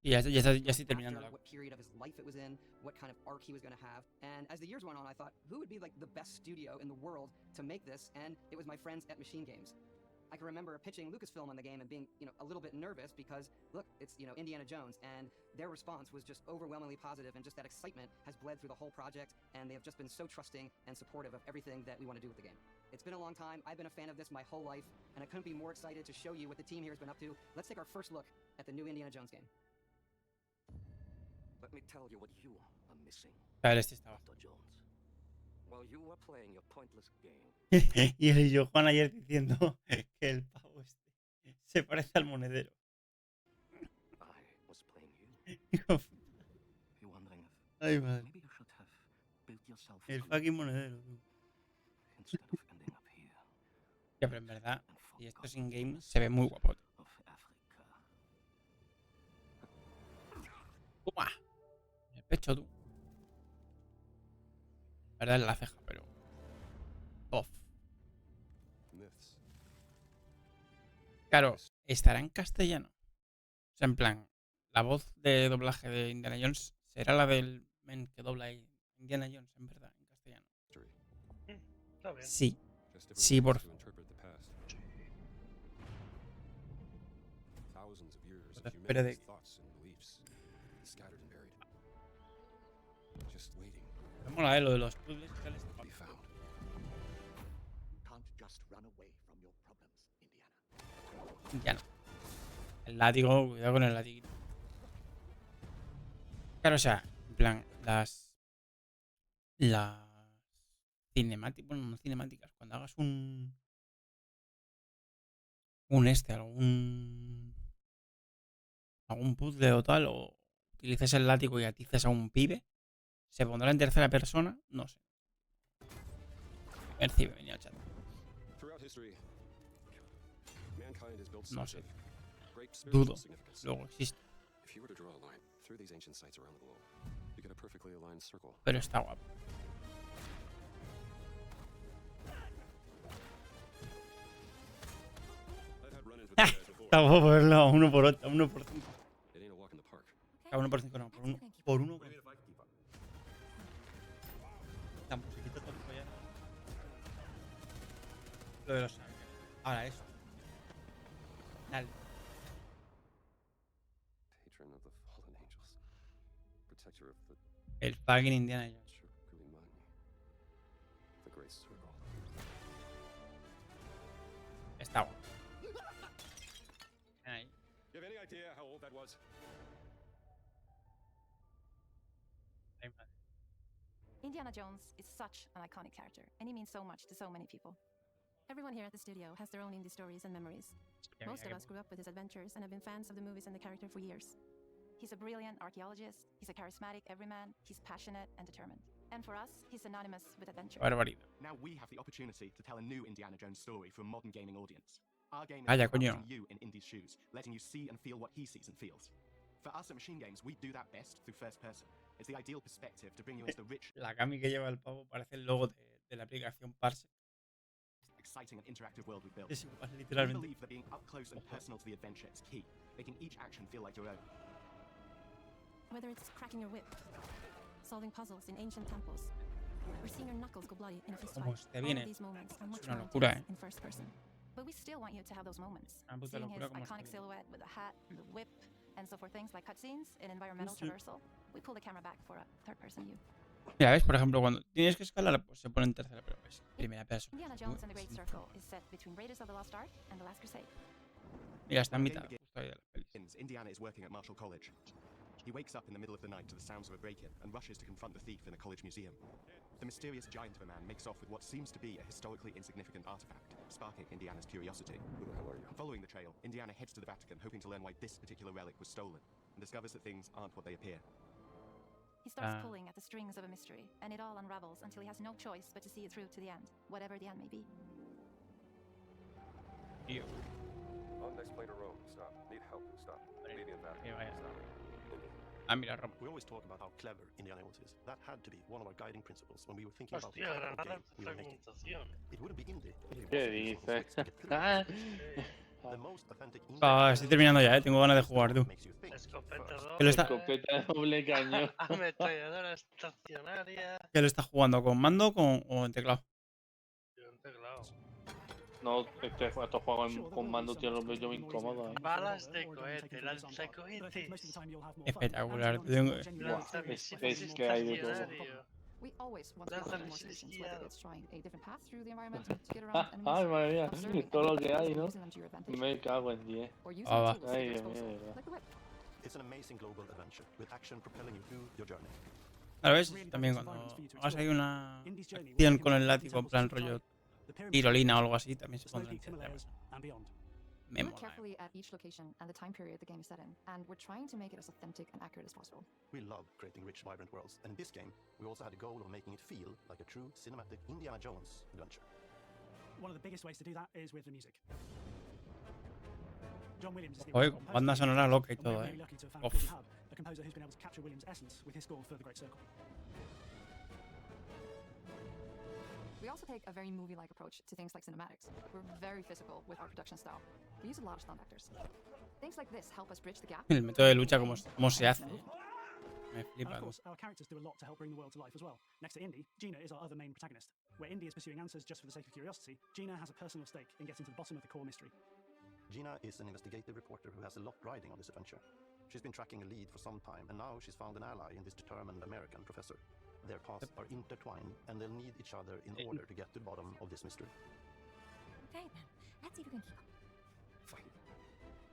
Y ya estoy terminando after, la. what period of his life it was in, what kind of arc he was going to have. And as the years went on, I thought, who would be like the best studio in the world to make this? And it was my friends at Machine Games. I can remember pitching Lucasfilm on the game and being, a little bit nervous because, look, it's, Indiana Jones, and their response was just overwhelmingly positive, and just that excitement has bled through the whole project, and they have just been so trusting and supportive of everything that we want to do with the game. It's been a long time. I've been a fan of this my whole life, and I couldn't be more excited to show you what the team here has been up to. Let's take our first look at the new Indiana Jones game. Let me tell you what you are missing. Vale, este estaba. Dr. Jones. While you were playing your pointless game, Y el Johan ayer diciendo que el pavo este se parece al monedero. I was playing you. Hijo de puta. You're wondering if Ay, madre. maybe you should have built yourself El a fucking monedero, tú. instead of ending up here Ya, pero en verdad, y esto es in-game, se ve muy guapo. of Africa. ¡Toma! El pecho, tú. En verdad es la ceja, pero. Off. Claro, estará en castellano. O sea, en plan, la voz de doblaje de Indiana Jones será la del men que dobla ahí Indiana Jones, en verdad, en castellano. Está bien. Sí. Sí, por favor. Pero de. Me mola, lo de los puzzles. Indiana. El látigo, cuidado con el látigo. Claro, o sea, en plan, las cinemáticas, bueno, no cinemáticas, cuando hagas algún puzzle o tal, o utilices el látigo y atices a un pibe, se pondrá en tercera persona, no sé. Percibe, venía al chat. No sé. Dudo. Luego existe. Pero está guapo. Está guapo verlo a 1 por 8, a 1 por 5. A 1 por 5 no, por 1 por 1. La musiquita está follada. Lo de los ángeles. Ahora eso. Dale. El fucking Indiana Jones. Está guapo. Ahí. Indiana Jones is such an iconic character, and he means so much to so many people. Everyone here at the studio has their own indie stories and memories. Most of us grew up with his adventures and have been fans of the movies and the character for years. He's a brilliant archaeologist, he's a charismatic everyman, he's passionate and determined. And for us, he's synonymous with adventure. Barbaridad. Now we have the opportunity to tell a new Indiana Jones story for a modern gaming audience. Our game is Vaya, about coño. putting you in Indy's shoes, letting you see and feel what he sees and feels. For us at Machine Games, we do that best through first person. It's the ideal perspective to bring you into the rich, La cami que lleva el pavo parece el logo de la aplicación Parse. exciting and interactive world we've built. Es igual, We literalmente. believe that being up close and personal to the adventure is key, making each action feel like your own. Whether it's cracking your whip, solving puzzles in ancient temples, or seeing your knuckles go bloody in a fist Como fight, esté all bien of hecho. these moments are much Es una more locura, intense in first person. But we still want you to have those moments. Una puta Seeing his locura como iconic esté bien. silhouette with the hat and the whip, and so for things like cutscenes and environmental Sí. traversal, we pull the camera back for a third-person view. Mira, ves, por ejemplo, cuando tienes que escalar, pues se pone en tercera, pero es primera persona. Indiana Jones and the Great Circle is set between Raiders of the Lost Ark and the Last Crusade. Mira, está en When the mitad. game Justo ahí de la peli. begins, Indiana is working at Marshall College. He wakes up in the middle of the night to the sounds of a break-in and rushes to confront the thief in a college museum. The mysterious giant of a man makes off with what seems to be a historically insignificant artifact, sparking Indiana's curiosity. Following the trail, Indiana heads to the Vatican, hoping to learn why this particular relic was stolen, and discovers that things aren't what they appear. He starts Ah. pulling at the strings of a mystery, and it all unravels until he has no choice but to see it through to the end, whatever the end may be. Tío. On next plane to Rome. Stop. Need help. Stop. Leaving the Vatican. Que vaya. Stop. Ah, mira, Roma. We always talk about how clever Indiana Jones is. That had to be one of our guiding principles when we were thinking about Hostia, what granada game we were making. fragmentación. It wouldn't be indie if it ¿Qué wasn't useful dices? flicks to get through. The most authentic indie Ah, estoy terminando ya, tengo ganas de jugar, tú. makes you think Escopeta first. Que lo está, Escopeta de doble cañón. Ametralladora estacionaria. que lo está jugando con mando o en teclado. Y un teclado. No, estos juegos con mando, tío, los veo yo muy incómodos. Balas de cohete, lanzacohetes. Espectacular. Es que hay de todo. Estacionario. We always want to Lanza explore more misiles solutions, guiados. whether it's trying a different path through the environment to get around enemies, Ay, madre mía, observing todo lo enemy que hay, patterns ¿no? and using them to your advantage, Me cago en 10. or using Ah, va. tools at Ay, your Dios mío, disposal, de verdad. like the whip. It's an amazing global adventure with action propelling you through your journey. Claro, ves, también cuando hagas ahí una acción con el látigo en plan rollo tirolina o algo así, también se pondrá en tercera persona. Me We look mola. carefully at each location and the time period the game is set in, and we're trying to make it as authentic and accurate as possible. We love creating rich, vibrant worlds, and in this game, we also had the goal of making it feel like a true cinematic Indiana Jones adventure. One of the biggest ways to do that is with the music. John Williams is the Oye, original con banda composer, sonora loca y and we're todo, very lucky to have found Uf. Billy Hub, a composer who's been able to capture Williams' essence with his score for The Great Circle. We also take a very movie-like approach to things like cinematics. We're very physical with our production style. We use a lot of stunt actors. Things like this help us bridge the gap. El método de lucha, cómo se hace. Me And flipa. of course, our characters do a lot to help bring the world to life as well. Next to Indy, Gina is our other main protagonist. Where Indy is pursuing answers just for the sake of curiosity, Gina has a personal stake in getting to the bottom of the core mystery. Gina is an investigative reporter who has a lot riding on this adventure. She's been tracking a lead for some time, and now she's found an ally in this determined American professor. Their paths are intertwined, and they'll need each other in order to get to the bottom of this mystery. Okay, then. Let's see if we can keep up. Fine.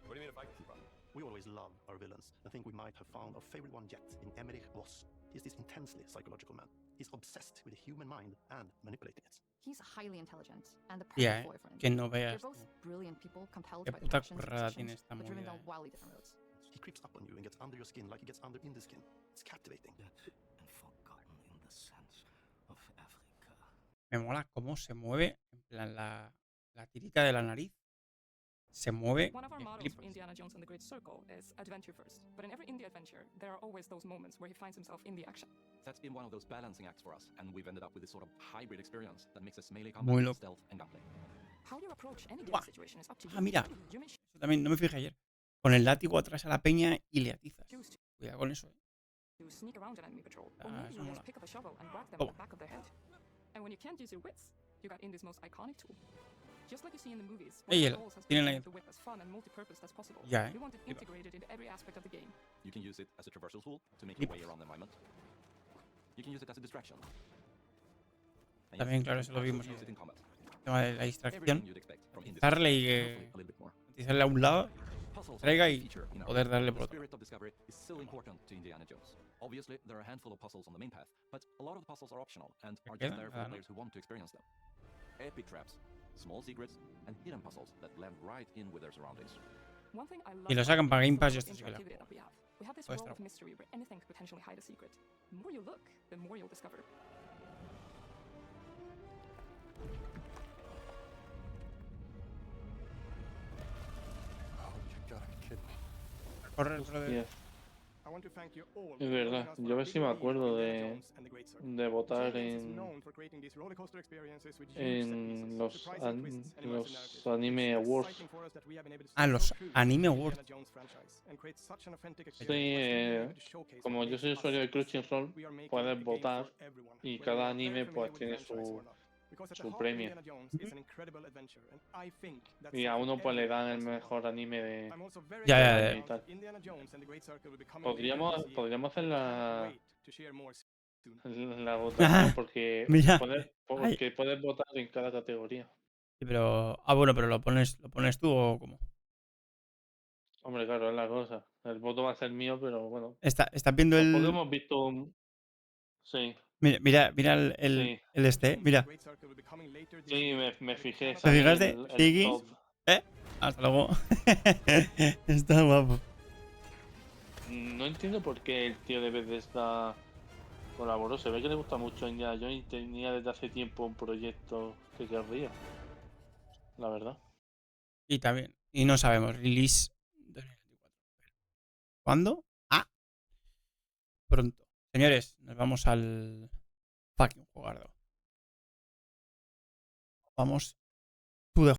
What do you mean if I can keep up? We always love our villains and think we might have found our favorite one yet in Emmerich Voss. He's this intensely psychological man. He's obsessed with the human mind and manipulating it. He's highly intelligent and the perfect boyfriend. Que no veas. They're both brilliant people compelled Qué by puta their passions and currada tiene obsessions, esta but driven movida, down wildly different roads. He creeps up on you and gets under your skin like he gets under in the skin. It's captivating. Dead and forgotten in the sands of Africa. Me mola cómo se mueve, en plan la tirita de la nariz. Se mueve. One of our mottos for Indiana Jones and the Great Circle is adventure first. But in every indie adventure, there are always those moments where he finds himself in the action. That's been one of those balancing acts for us, and we've ended up with this sort of hybrid experience that mixes melee Muy combat, loco. stealth, and gunplay. How you approach any given situation is up to you. Ah, mira. You may Eso también no me fijé ayer. Con el látigo atrás a la peña y le atizas. Cuidado con eso. to sneak around an enemy patrol, or Ah, maybe eso you mola. just pick up a shovel and whack them Toma. on the back of their head. And when you can't use your wits, you got Indie's most iconic tool. Just like you see in the movies, one Ey, of el- our goals has tiene been la- to make the whip as fun and multi-purpose as possible. Ya, We want it Ahí va. integrated into every aspect of the game. You can use it as a traversal tool to make your way around the environment. You can use it as a distraction. And También, you claro, eso lo vimos. can use it in combat. El tema de la distracción. Everything you'd expect from Indie's Atizarle y hopefully a little bit more. atizarle a un lado, Puzzles traiga are a y feature in our poder game. darle The por otro. spirit of discovery is so important to Indiana Jones. Obviously, there are a handful of puzzles on the main path, but a lot of the puzzles are optional and ¿Qué are just queda? there for Nada, the ¿no? players who want to experience them. Epic traps, small secrets, and hidden puzzles that blend right in with their surroundings. One thing I love Y lo about sacan para Indie Game is Pass, the yo level esto of sí que la interactivity that we have. We have this Puede world estar of mystery where anything could potentially hide a secret. The more you look, the more you'll discover. Oh, you gotta be kidding me. Corre, corre. I want to thank you all Es for verdad, joining us for yo a our ver big si me reveal of acuerdo Indiana de, Jones and the Great Circle. de votar Machine Games is en, known for creating these roller coaster experiences with huge set pieces, en los, surprising twists, and immersive los narratives. Anime It's Awards. exciting for us that we have been able to Ah, stay los so true to Anime the Awards. Indiana Jones franchise and create such an authentic Sí, experience by still being able to showcase como what yo makes soy us usuario de us. Crunchyroll, We are making a puedes game votar for everyone, y whether cada you are very anime pues familiar with the tiene franchise su, or not. Because at the su heart of premio. Indiana Jones is an incredible adventure, and I think that's Y a something uno pues le everyone dan el wants to know. mejor anime de, I'm also very Ya, ya, del ya. año y tal. Indiana Jones and the Great Circle will be coming later this Podríamos, year. podríamos hacer Can't la, wait to share more soon. la votación porque Mira. puedes, Ay. porque puedes votar en cada categoría. Sí, pero. Ah, bueno, pero lo pones tú o cómo. Hombre, claro, es la cosa. El voto va a ser mío, pero bueno. ¿Estás viendo Tampoco el. hemos visto un... Sí, Mira sí. el este, mira. Sí, me fijé. ¿Te Sale fijaste? el Tiggy. top. Hasta luego. Está guapo. No entiendo por qué el tío de Bethesda colaboró. Se ve que le gusta mucho a Indiana Jones y tenía desde hace tiempo un proyecto que querría. La verdad. Y también. Y no sabemos. Release 2024. ¿Cuándo? Ah. Pronto. Señores, nos vamos al fucking jugardo. Vamos